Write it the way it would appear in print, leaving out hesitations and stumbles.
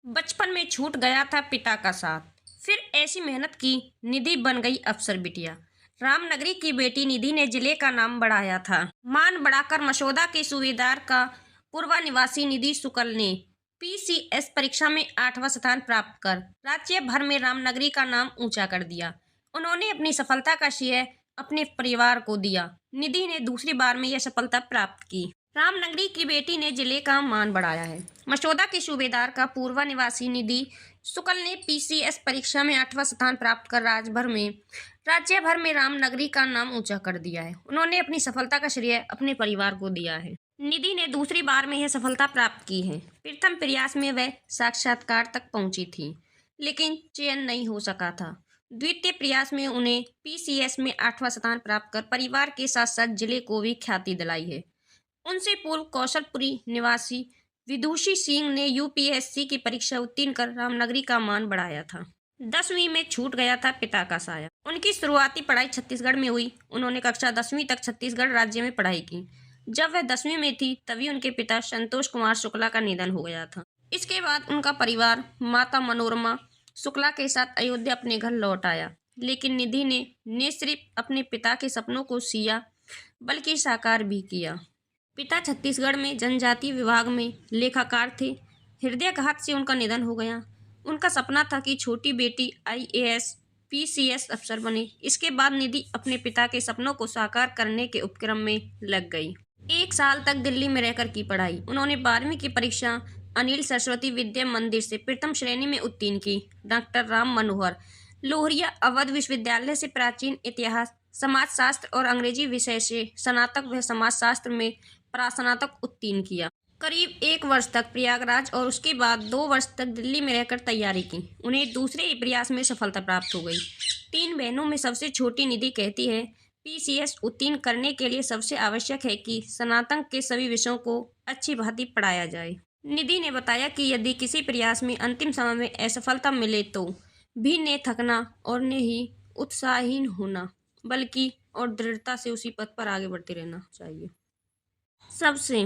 बचपन में छूट गया था पिता का साथ, फिर ऐसी मेहनत की, निधि बन गई अफसर बिटिया। रामनगरी की बेटी निधि ने जिले का नाम बढ़ाया था। मान बढ़ाकर मसौदा के सूबेदार का पूर्वा निवासी निधि शुक्ल ने पीसीएस परीक्षा में 8वां स्थान प्राप्त कर राज्य भर में रामनगरी का नाम ऊंचा कर दिया। उन्होंने अपनी सफलता का श्रेय अपने परिवार को दिया। निधि ने दूसरी बार में यह सफलता प्राप्त की। रामनगरी की बेटी ने जिले का मान बढ़ाया है। मसौदा के सूबेदार का पूर्वा निवासी निधि शुक्ल ने पीसीएस परीक्षा में 8वां स्थान प्राप्त कर राज्य भर में रामनगरी का नाम ऊंचा कर दिया है। उन्होंने अपनी सफलता का श्रेय अपने परिवार को दिया है। निधि ने दूसरी बार में यह सफलता प्राप्त की है। प्रथम प्रयास में वह साक्षात्कार तक पहुंची थी, लेकिन चयन नहीं हो सका था। द्वितीय प्रयास में उन्हें पीसीएस में 8वां स्थान प्राप्त कर परिवार के साथ साथ जिले को भी ख्याति दिलाई है। उनसे पूर्व कौशलपुरी निवासी विदुषी सिंह ने यूपीएससी की परीक्षा उत्तीर्ण कर रामनगरी का मान बढ़ाया था। 10वीं में छूट गया था पिता का साया। उनकी शुरुआती पढ़ाई छत्तीसगढ़ में हुई। उन्होंने कक्षा 10वीं तक छत्तीसगढ़ राज्य में पढ़ाई की। जब वह 10वीं में थी तभी उनके पिता संतोष कुमार शुक्ला का निधन हो गया था। इसके बाद उनका परिवार माता मनोरमा शुक्ला के साथ अयोध्या अपने घर लौट आया। लेकिन निधि ने न सिर्फ अपने पिता के सपनों को सिया बल्कि साकार भी किया। पिता छत्तीसगढ़ में जनजाति विभाग में लेखाकार थे। हृदयाघात से उनका निधन हो गया। उनका सपना था कि छोटी बेटी आईएएस पीसीएस अफसर बने। इसके बाद निधि अपने पिता के सपनों को साकार करने के उपक्रम में लग गई। 1 साल तक दिल्ली में रहकर की पढ़ाई। उन्होंने 12वीं की परीक्षा अनिल सरस्वती विद्या मंदिर से प्रथम श्रेणी में उत्तीर्ण की। डॉक्टर राम मनोहर लोहिया अवध विश्वविद्यालय से प्राचीन इतिहास, समाजशास्त्र और अंग्रेजी विषय से स्नातक व समाजशास्त्र में स्नातक उत्तीर्ण किया। करीब 1 वर्ष तक प्रयागराज और उसके बाद 2 वर्ष तक दिल्ली में रहकर तैयारी की। उन्हें दूसरे प्रयास में सफलता प्राप्त हो गई। 3 बहनों में सबसे छोटी निधि कहती है, पीसीएस उत्तीर्ण करने के लिए सबसे आवश्यक है कि स्नातक के सभी विषयों को अच्छी भांति पढ़ाया जाए। निधि ने बताया कि यदि किसी प्रयास में अंतिम समय में असफलता मिले तो भी न थकना और न ही उत्साहहीन होना, बल्कि और दृढ़ता से उसी पथ पर आगे बढ़ते रहना चाहिए। सबसे